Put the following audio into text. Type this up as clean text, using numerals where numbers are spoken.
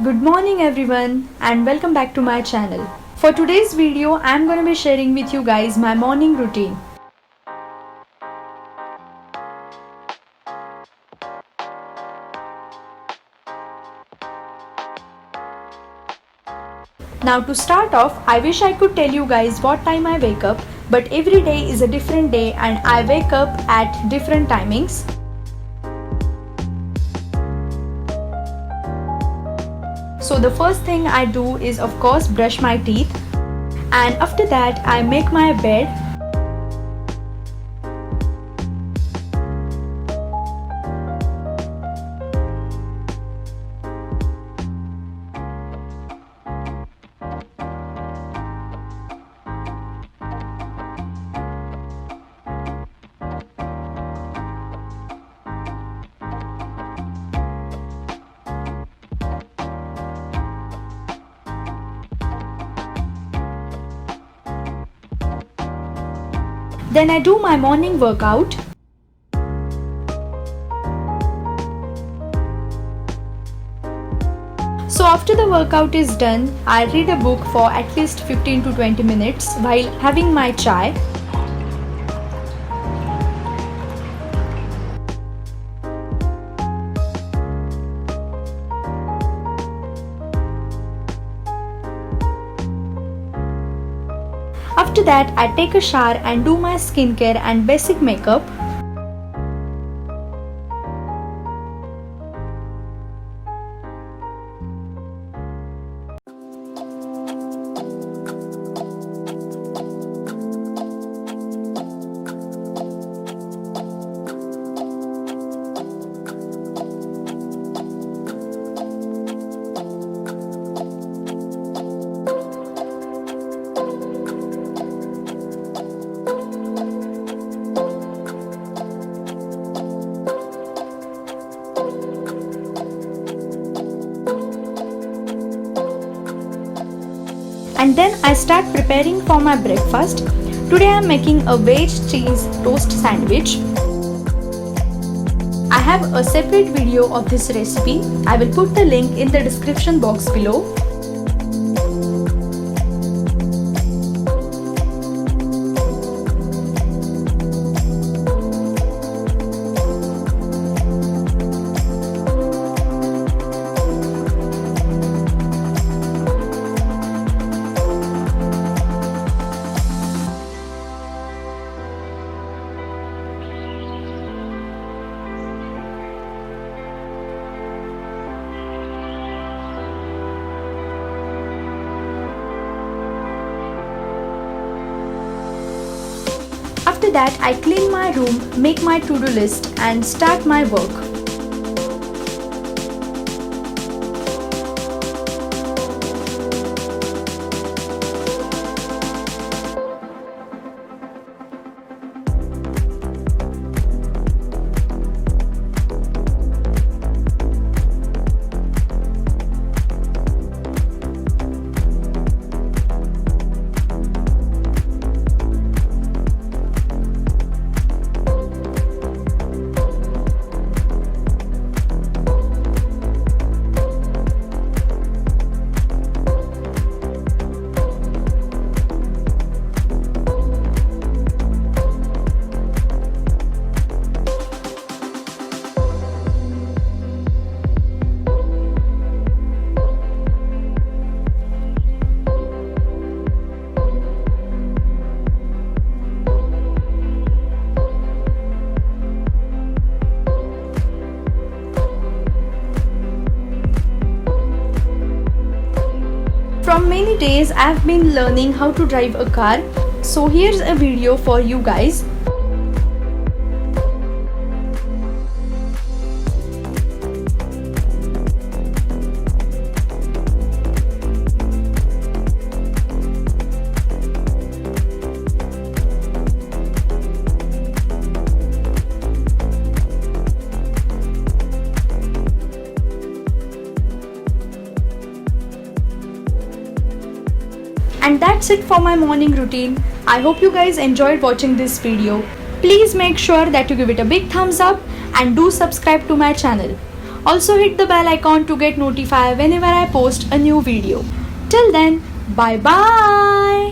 Good morning everyone and welcome back to my channel. For today's video, I am going to be sharing with you guys my morning routine. Now to start off, I wish I could tell you guys what time I wake up, but every day is a different day and I wake up at different timings. So the first thing I do is of course brush my teeth, and after that I make my bed. Then I do my morning workout. So after the workout is done, I read a book for at least 15 to 20 minutes while having my chai. After that, I take a shower and do my skincare and basic makeup. And then I start preparing for my breakfast. Today I am making a veg cheese toast sandwich. I have a separate video of this recipe. I will put the link in the description box below. After that, I clean my room, make my to-do list and start my work. From many days I have been learning how to drive a car, so here's a video for you guys. And that's it for my morning routine. I hope you guys enjoyed watching this video. Please make sure that you give it a big thumbs up and do subscribe to my channel. Also hit the bell icon to get notified whenever I post a new video. Till then, bye bye.